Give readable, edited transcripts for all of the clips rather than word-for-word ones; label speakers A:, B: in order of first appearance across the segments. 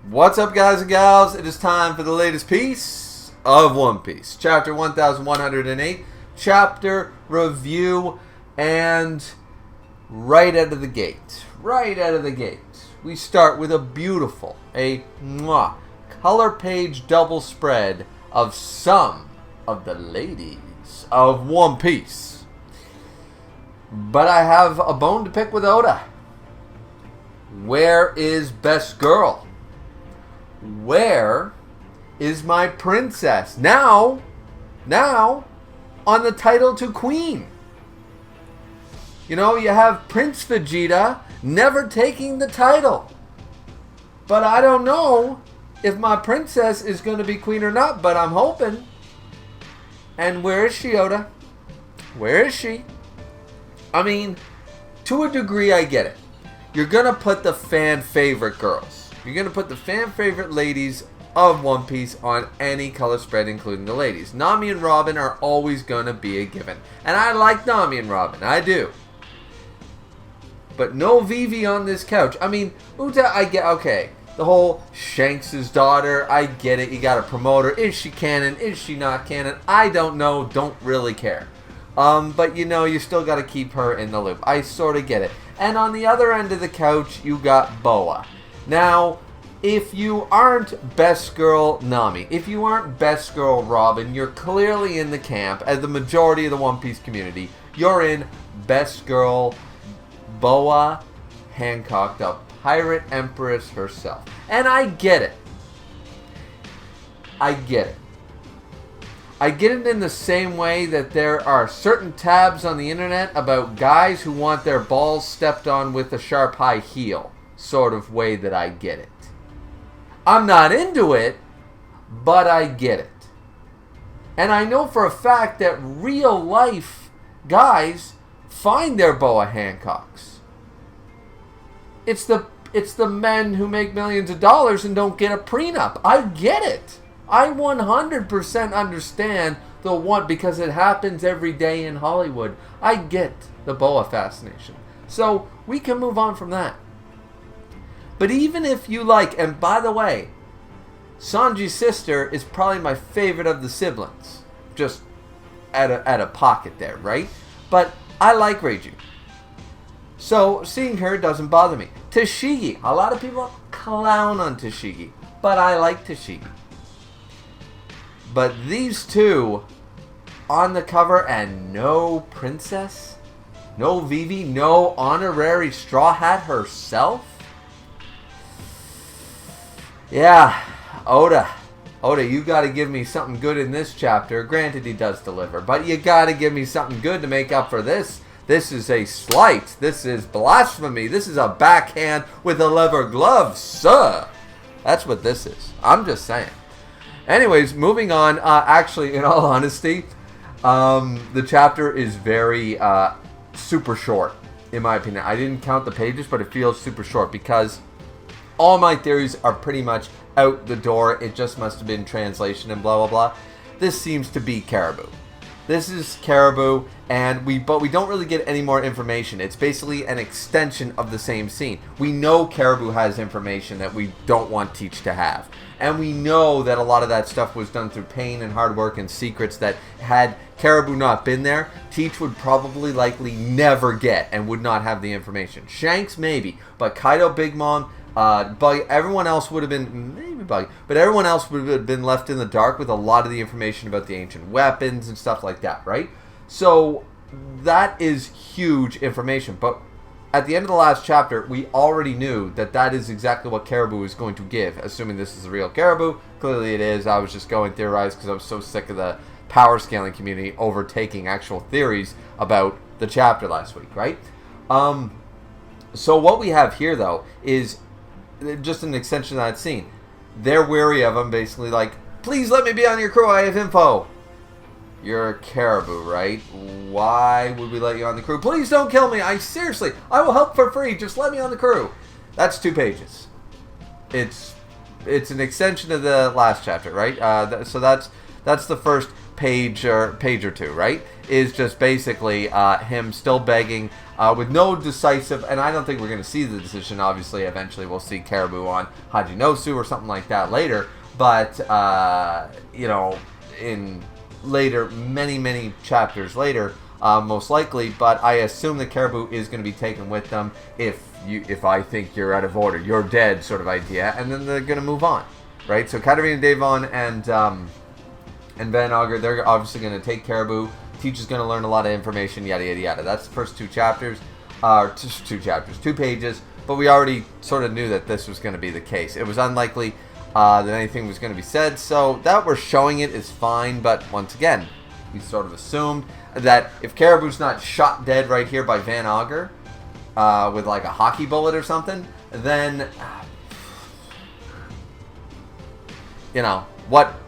A: What's up, guys and gals? It is time for the latest piece of One Piece. Chapter 1108, chapter review, and right out of the gate, we start with a beautiful, color page double spread of some of the ladies of One Piece. But I have a bone to pick with Oda. Where is best girl? Where is my princess? Now, on the title to queen. You know, you have Prince Vegeta never taking the title. But I don't know if my princess is going to be queen or not, but I'm hoping. And where is she, Oda? Where is she? I mean, to a degree, I get it. You're going to put the fan favorite girls. You're going to put the fan favorite ladies of One Piece on any color spread, including the ladies. Nami and Robin are always going to be a given. And I like Nami and Robin. I do. But no Vivi on this couch. I mean, Uta, I get, okay. The whole Shanks' daughter, I get it. You got to promote her. Is she canon? Is she not canon? I don't know. Don't really care. But you know, you still got to keep her in the loop. I sort of get it. And on the other end of the couch, you got Boa. Now, if you aren't best girl Nami, if you aren't best girl Robin, you're clearly in the camp, as the majority of the One Piece community, you're in best girl Boa Hancock, the pirate empress herself. And I get it. I get it in the same way that there are certain tabs on the internet about guys who want their balls stepped on with a sharp high heel. Sort of way that I get it. I'm not into it, but I get it. And I know for a fact that real life guys find their Boa Hancocks. It's the men who make millions of dollars and don't get a prenup. I get it. I 100% understand the one, because it happens every day in Hollywood. I get the Boa fascination. So we can move on from that. But even if you like, and by the way, Sanji's sister is probably my favorite of the siblings. Just at a pocket there, right? But I like Reiju. So seeing her doesn't bother me. Tashigi. A lot of people clown on Tashigi. But I like Tashigi. But these two on the cover and no princess, no Vivi, no honorary Straw Hat herself. Yeah, Oda, you got to give me something good in this chapter. Granted, he does deliver, but you got to give me something good to make up for this. This is a slight. This is blasphemy. This is a backhand with a leather glove, sir. That's what this is. I'm just saying. Anyways, moving on. Actually, in all honesty, the chapter is very super short, in my opinion. I didn't count the pages, but it feels super short because all my theories are pretty much out the door. It just must have been translation and blah, blah, blah. This seems to be Caribou. This is Caribou, but we don't really get any more information. It's basically an extension of the same scene. We know Caribou has information that we don't want Teach to have. And we know that a lot of that stuff was done through pain and hard work and secrets that had Caribou not been there, Teach would probably likely never get and would not have the information. Shanks maybe, but Kaido, Big Mom, Buggy, everyone else would have been, maybe Buggy, but everyone else would have been left in the dark with a lot of the information about the ancient weapons and stuff like that, right? So that is huge information, but at the end of the last chapter, we already knew that that is exactly what Caribou is going to give, assuming this is the real Caribou. Clearly it is. I was just going theorized because I was so sick of the power scaling community overtaking actual theories about the chapter last week, right? So what we have here, though, is just an extension of that scene. They're weary of him, basically like, please let me be on your crew, I have info. You're a Caribou, right? Why would we let you on the crew? Please don't kill me. I will help for free. Just let me on the crew. That's 2 pages. It's an extension of the last chapter, right? So that's the first page or two, right? Is just basically him still begging with no decisive, and I don't think we're going to see the decision. Obviously, eventually we'll see Caribou on Hajinosu or something like that later. But, in later, many chapters later, most likely. But I assume that Caribou is going to be taken with them if I think you're out of order, you're dead sort of idea. And then they're going to move on, right? So Katarina Devon and Van Auger, they're obviously going to take Caribou. Teach is going to learn a lot of information, yada, yada, yada. That's the first 2 chapters. 2 pages. But we already sort of knew that this was going to be the case. It was unlikely that anything was going to be said. So that we're showing it is fine. But once again, we sort of assumed that if Caribou's not shot dead right here by Van Auger with like a hockey bullet or something, then,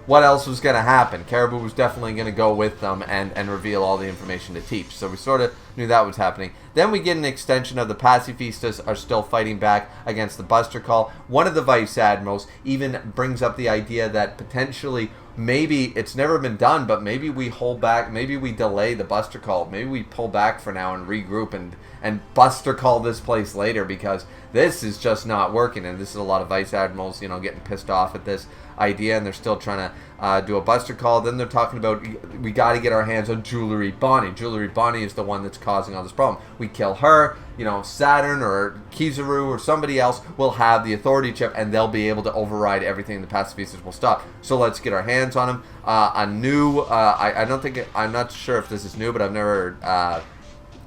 A: what else was going to happen? Caribou was definitely going to go with them and reveal all the information to Teach. So we sort of knew that was happening. Then we get an extension of the pacifistas are still fighting back against the Buster Call. One of the vice admirals even brings up the idea that potentially maybe it's never been done, but maybe we hold back, maybe we delay the Buster Call. Maybe we pull back for now and regroup and Buster Call this place later because this is just not working. And this is a lot of vice admirals, getting pissed off at this idea, and they're still trying to do a Buster Call. Then they're talking about we got to get our hands on Jewelry Bonnie. Jewelry Bonnie is the one that's causing all this problem. We kill her, Saturn or Kizaru or somebody else will have the authority chip, and they'll be able to override everything. The pacifistas will stop. So let's get our hands on him. I'm not sure if this is new, but I've never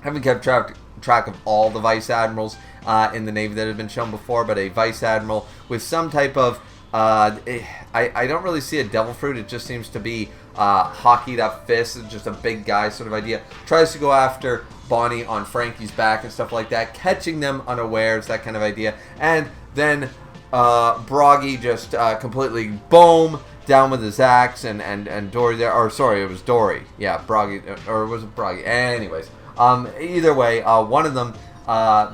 A: haven't kept track of all the vice admirals in the Navy that have been shown before, but a vice admiral with some type of I don't really see a devil fruit. It just seems to be hockeyed up fists, just a big guy sort of idea. Tries to go after Bonnie on Frankie's back and stuff like that, catching them unawares, that kind of idea. And then Broggy just completely boom down with his axe, and Dory there, or sorry, it was Dory. Yeah, Broggy, or was it Broggy? Anyways, either way, one of them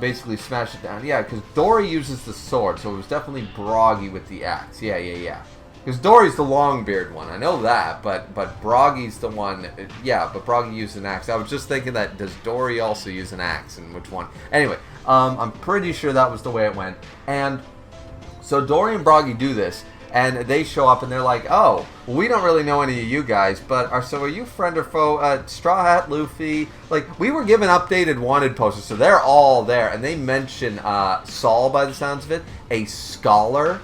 A: basically smashed it down. Yeah, because Dory uses the sword, so it was definitely Broggy with the axe. Yeah. Because Dory's the long-beard one. I know that, but Broggy's the one. Yeah, but Broggy used an axe. I was just thinking that, does Dory also use an axe, and which one? Anyway, I'm pretty sure that was the way it went. And so Dory and Broggy do this, and they show up, and they're like, oh, well, we don't really know any of you guys, but are you friend or foe? Straw Hat, Luffy, like, we were given updated wanted posters, so they're all there, and they mention Saul by the sounds of it, a scholar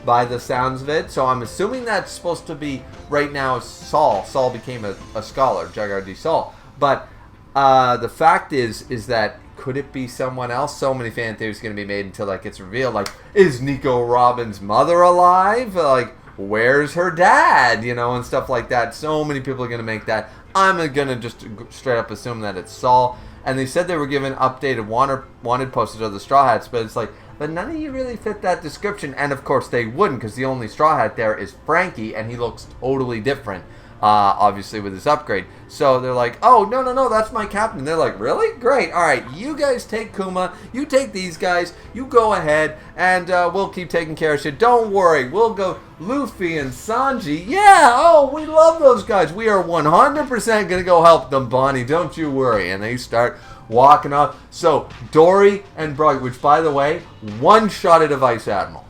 A: by the sounds of it, so I'm assuming that's supposed to be, right now, Saul. Saul became a scholar, Jagar Saul, but the fact is that could it be someone else? So many fan theories going to be made until that gets revealed. Like, is Nico Robin's mother alive? Like, where's her dad? And stuff like that. So many people are going to make that. I'm going to just straight up assume that it's Saul. And they said they were given updated wanted posters of the Straw Hats, but it's like, but none of you really fit that description. And of course they wouldn't, because the only Straw Hat there is Frankie, and he looks totally different. Obviously with his upgrade. So they're like, oh, no, that's my captain. They're like, really? Great. All right, you guys take Kuma. You take these guys. You go ahead, and we'll keep taking care of shit. Don't worry. We'll go Luffy and Sanji. Yeah, oh, we love those guys. We are 100% going to go help them, Bonnie. Don't you worry. And they start walking off. So Dory and Broggy, which, by the way, one-shotted a Vice Admiral.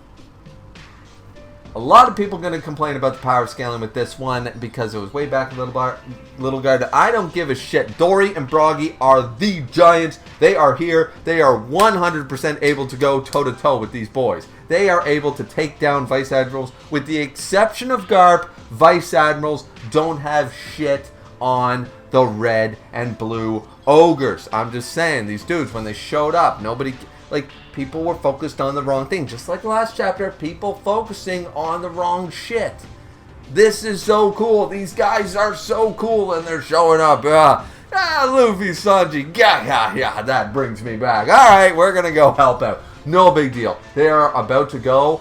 A: A lot of people are going to complain about the power scaling with this one because it was way back in Little Guard. I don't give a shit. Dory and Broggy are the giants. They are here. They are 100% able to go toe-to-toe with these boys. They are able to take down Vice Admirals. With the exception of Garp, Vice Admirals don't have shit on the red and blue ogres. I'm just saying, these dudes, when they showed up, people were focused on the wrong thing. Just like last chapter, people focusing on the wrong shit. This is so cool. These guys are so cool, and they're showing up. Luffy, Sanji, yeah, that brings me back. All right, we're going to go help out. No big deal. They are about to go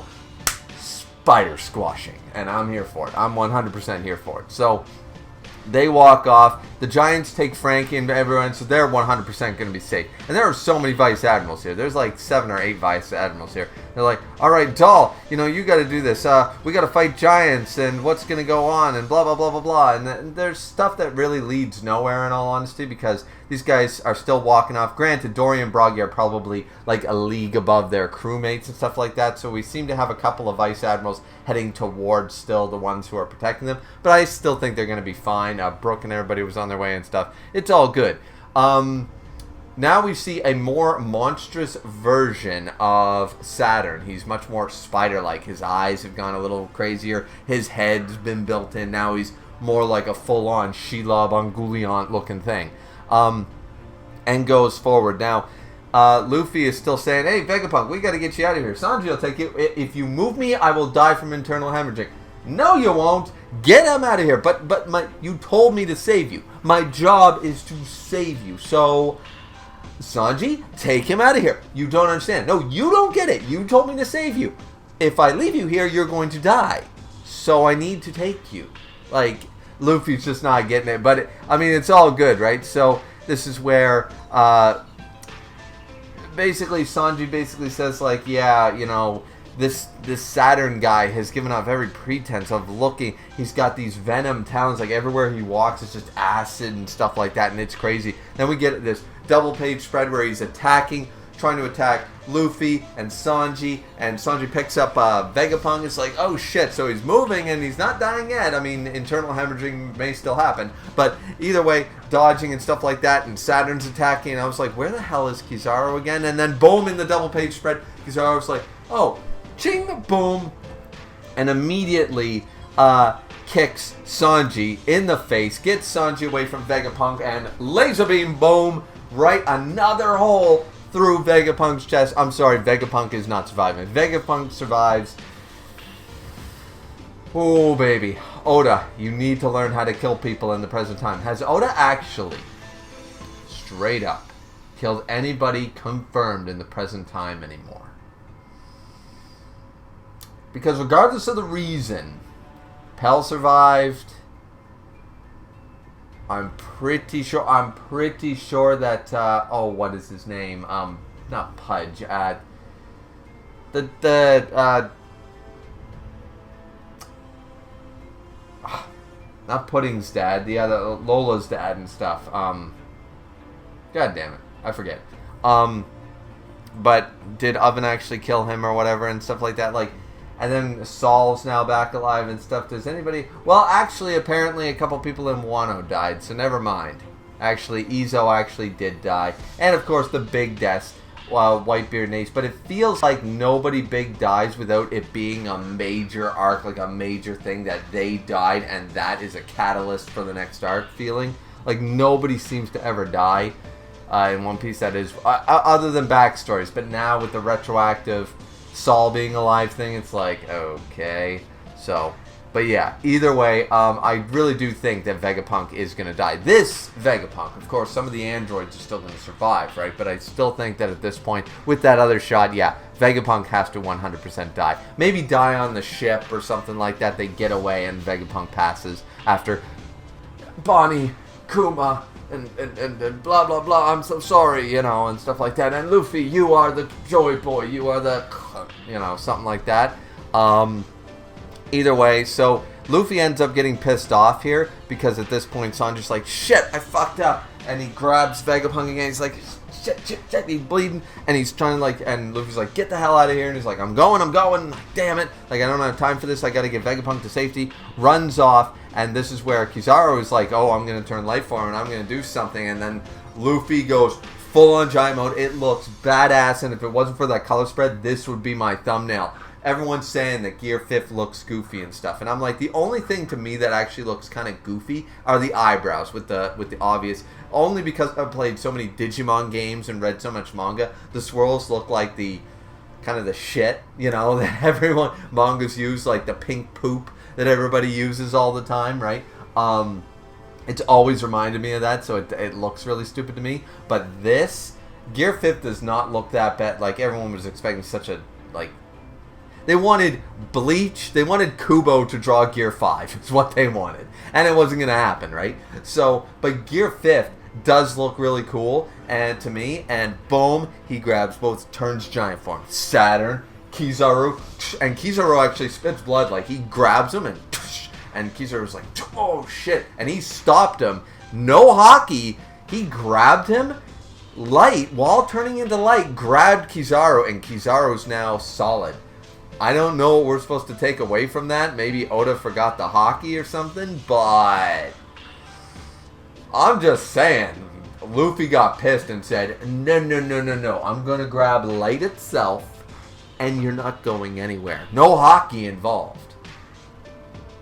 A: spider squashing, and I'm here for it. I'm 100% here for it. So They walk off. The Giants take Frankie and everyone, so they're 100% going to be safe. And there are so many Vice Admirals here. There's like 7 or 8 Vice Admirals here. They're like, all right, Doll, you got to do this. We got to fight Giants, and what's going to go on, and blah, blah, blah, blah, blah. And there's stuff that really leads nowhere, in all honesty, because these guys are still walking off. Granted, Dory and Broggy are probably like a league above their crewmates and stuff like that, so we seem to have a couple of Vice Admirals heading towards still the ones who are protecting them. But I still think they're going to be fine. Brooke and everybody was on their way and stuff. It's all good. Now we see a more monstrous version of Saturn. He's much more spider-like. His eyes have gone a little crazier. His head's been built in. Now he's more like a full-on Shelob Ungoliant looking thing. And goes forward. Now, Luffy is still saying, hey, Vegapunk, we got to get you out of here. Sanji will take you. If you move me, I will die from internal hemorrhaging. No, you won't. Get him out of here. But you told me to save you. My job is to save you. So, Sanji, take him out of here. You don't understand. No, you don't get it. You told me to save you. If I leave you here, you're going to die. So I need to take you. Like, Luffy's just not getting it. But, it's all good, right? So, this is where, basically, Sanji says, like, yeah, this Saturn guy has given off every pretense of looking. He's got these venom talons, like everywhere he walks, it's just acid and stuff like that, and it's crazy. Then we get this double-page spread where he's trying to attack Luffy and Sanji picks up Vegapunk. It's like, oh shit, so he's moving and he's not dying yet. Internal hemorrhaging may still happen, but either way, dodging and stuff like that, and Saturn's attacking, and I was like, where the hell is Kizaru again? And then boom, in the double-page spread, Kizaru was like, oh, ching, boom, and immediately kicks Sanji in the face, gets Sanji away from Vegapunk, and laser beam, boom, right another hole through Vegapunk's chest. I'm sorry, Vegapunk is not surviving. Vegapunk survives. Oh, baby. Oda, you need to learn how to kill people in the present time. Has Oda actually, straight up, killed anybody confirmed in the present time anymore? Because regardless of the reason, Pell survived. I'm pretty sure that what is his name? Not Pudge. Not Pudding's dad. The other Lola's dad and stuff. God damn it, I forget. But did Oven actually kill him or whatever and stuff like that? Like. And then Saul's now back alive and stuff. Does anybody... Well, actually, apparently a couple people in Wano died, so never mind. Actually, Izo actually did die. And, of course, the big deaths, Whitebeard and Ace. But it feels like nobody big dies without it being a major arc, like a major thing that they died, and that is a catalyst for the next arc feeling. Like, nobody seems to ever die in One Piece, that is, other than backstories. But now with the retroactive... Saul being alive thing, it's like, okay. So, but yeah, either way, I really do think that Vegapunk is going to die. This Vegapunk, of course, some of the androids are still going to survive, right? But I still think that at this point, with that other shot, yeah, Vegapunk has to 100% die. Maybe die on the ship or something like that. They get away and Vegapunk passes after Bonnie, Kuma, and blah, blah, blah, I'm so sorry, and stuff like that. And Luffy, you are the Joy Boy, you are the, something like that. Either way, so Luffy ends up getting pissed off here because at this point, Sanji's like, shit, I fucked up. And he grabs Vegapunk again. He's like, shit, he's bleeding. And he's trying to and Luffy's like, get the hell out of here. And he's like, I'm going. Damn it. Like, I don't have time for this. I got to get Vegapunk to safety. Runs off. And this is where Kizaru is like, oh, I'm going to turn life form and I'm going to do something. And then Luffy goes full on giant mode. It looks badass. And if it wasn't for that color spread, this would be my thumbnail. Everyone's saying that Gear 5th looks goofy and stuff. And I'm like, the only thing to me that actually looks kind of goofy are the eyebrows with the obvious. Only because I've played so many Digimon games and read so much manga. The swirls look like the kind of the shit, that everyone, mangas use, like the pink poop that everybody uses all the time, right? It's always reminded me of that, so it looks really stupid to me. But this, Gear 5th does not look that bad. Like, everyone was expecting such a, like, They wanted Bleach. They wanted Kubo to draw Gear 5. It's what they wanted. And it wasn't going to happen, right? So, but Gear 5 does look really cool and to me. And boom, he grabs both, turns giant form. Saturn, Kizaru. And Kizaru actually spits blood. Like, he grabs him and Kizaru's like, oh shit. And he stopped him. No hockey. He grabbed him. Light, while turning into Light, grabbed Kizaru. And Kizaru's now solid. I don't know what we're supposed to take away from that. Maybe Oda forgot the hockey or something, but I'm just saying. Luffy got pissed and said, no. I'm going to grab Light itself, and you're not going anywhere. No hockey involved.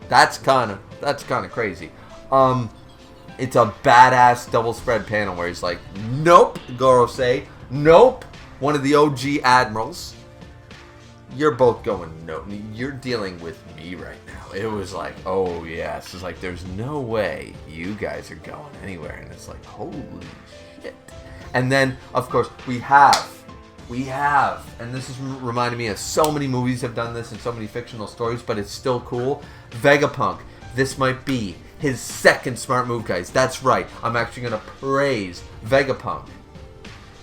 A: That's kind of crazy. It's a badass double spread panel where he's like, nope, Gorosei. Nope, one of the OG admirals. You're both going, no, you're dealing with me right now. It was like, oh yes. It's like, there's no way you guys are going anywhere. And it's like, holy shit. And then, of course, we have, and this is reminding me of so many movies have done this and so many fictional stories, but it's still cool. Vegapunk. This might be his second smart move, guys. That's right. I'm actually going to praise Vegapunk.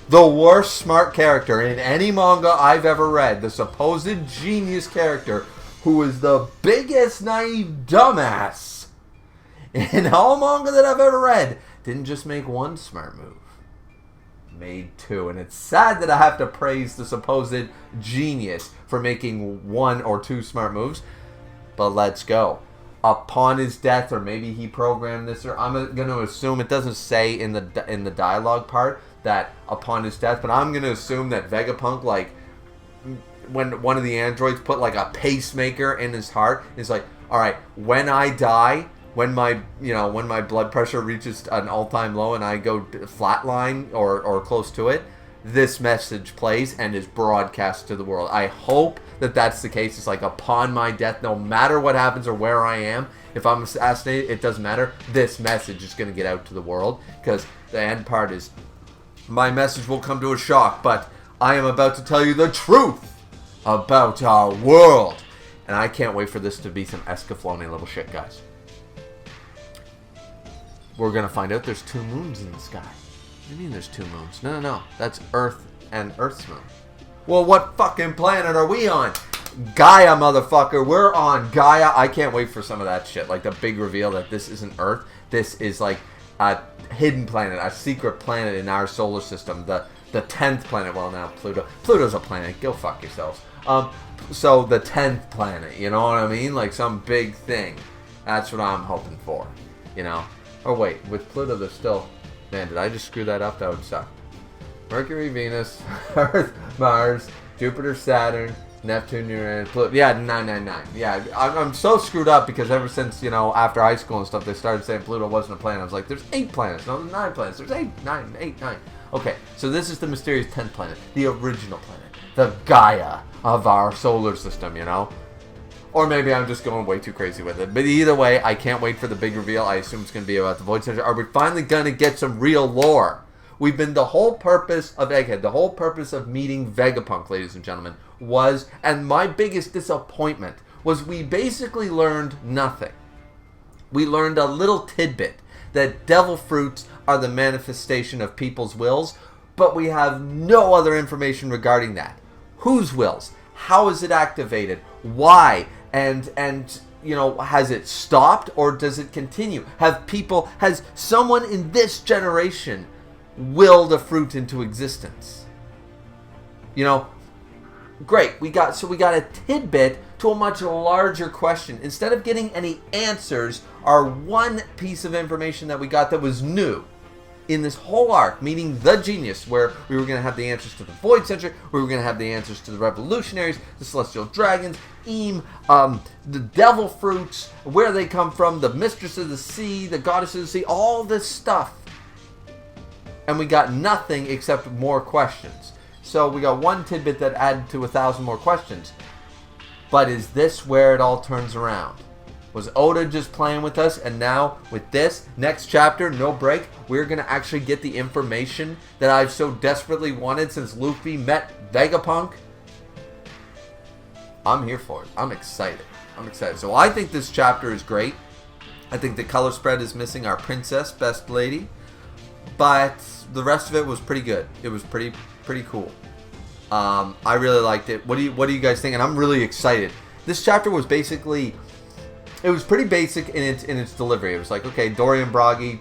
A: The worst smart character in any manga I've ever read. The supposed genius character who is the biggest naive dumbass in all manga that I've ever read. Didn't just make one smart move. Made two. And it's sad that I have to praise the supposed genius for making one or two smart moves. But let's go. Upon his death, or maybe he programmed this, or I'm going to assume, it doesn't say in the dialogue part that upon his death, but I'm going to assume that Vegapunk, like, when one of the androids put like a pacemaker in his heart, is like, all right, when I die, when my blood pressure reaches an all-time low and I go flatline or close to it, this message plays and is broadcast to the world. I hope that that's the case. It's like, upon my death, no matter what happens or where I am, if I'm assassinated, it doesn't matter. This message is going to get out to the world, because the end part is, my message will come to a shock, but I am about to tell you the truth about our world. And I can't wait for this to be some Escaflowne level shit, guys. We're going to find out there's 2 moons in the sky. What do you mean there's 2 moons? No. That's Earth and Earth's moon. Well, what fucking planet are we on? Gaia, motherfucker. We're on Gaia. I can't wait for some of that shit. Like the big reveal that this isn't Earth. This is like a hidden planet, a secret planet in our solar system. The 10th planet. Well, now Pluto. Pluto's a planet. Go fuck yourselves. So the 10th planet. You know what I mean? Like some big thing. That's what I'm hoping for. You know? Oh, wait. With Pluto, there's still... Man, did I just screw that up? That would suck. Mercury, Venus, Earth, Mars, Jupiter, Saturn, Neptune, Uranus, Pluto. Yeah, 999. Yeah, I'm so screwed up because ever since, after high school and stuff, they started saying Pluto wasn't a planet. I was like, there's 8 planets. No, there's 9 planets. There's 8, 9, 8, 9. Okay, so this is the mysterious 10th planet. The original planet. The Gaia of our solar system, Or maybe I'm just going way too crazy with it. But either way, I can't wait for the big reveal. I assume it's going to be about the Void Center. Are we finally going to get some real lore? We've been, the whole purpose of Egghead, the whole purpose of meeting Vegapunk, ladies and gentlemen, was, and my biggest disappointment, was we basically learned nothing. We learned a little tidbit that devil fruits are the manifestation of people's wills, but we have no other information regarding that. Whose wills? How is it activated? Why? And has it stopped or does it continue? Has someone in this generation willed a fruit into existence? Great. We got a tidbit to a much larger question. Instead of getting any answers, our one piece of information that we got that was new in this whole arc, meaning the genius, where we were going to have the answers to the Void Center, we were going to have the answers to the Revolutionaries, the Celestial Dragons, the Devil Fruits, where they come from, the Mistress of the Sea, the Goddess of the Sea, all this stuff. And we got nothing except more questions. So we got one tidbit that added to 1,000 more questions. But is this where it all turns around? Was Oda just playing with us? And now, with this, next chapter, no break, we're going to actually get the information that I've so desperately wanted since Luffy met Vegapunk? I'm here for it. I'm excited. So I think this chapter is great. I think the color spread is missing our princess, best lady. But the rest of it was pretty good. It was pretty cool. I really liked it. What do you guys think? And I'm really excited. This chapter was basically, it was pretty basic in its delivery. It was like, okay, Dory and Bragi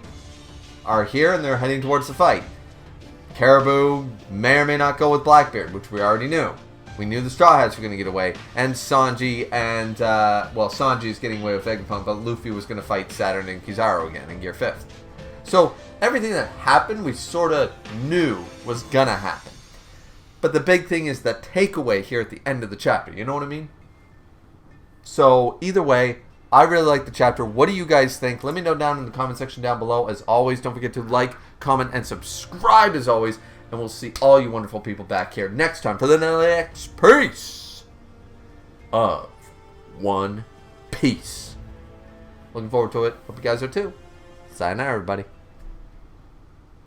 A: are here and they're heading towards the fight. Caribou may or may not go with Blackbeard, which we already knew. We knew the Straw Hats were going to get away. And Sanji and, Sanji's getting away with Vegapunk, but Luffy was going to fight Saturn and Kizaru again in Gear 5th. So, everything that happened, we sort of knew was going to happen. But the big thing is the takeaway here at the end of the chapter. You know what I mean? So, either way, I really like the chapter. What do you guys think? Let me know down in the comment section down below. As always, don't forget to like, comment, and subscribe as always. And we'll see all you wonderful people back here next time for the next piece of One Piece. Looking forward to it. Hope you guys are too. Sayonara, everybody.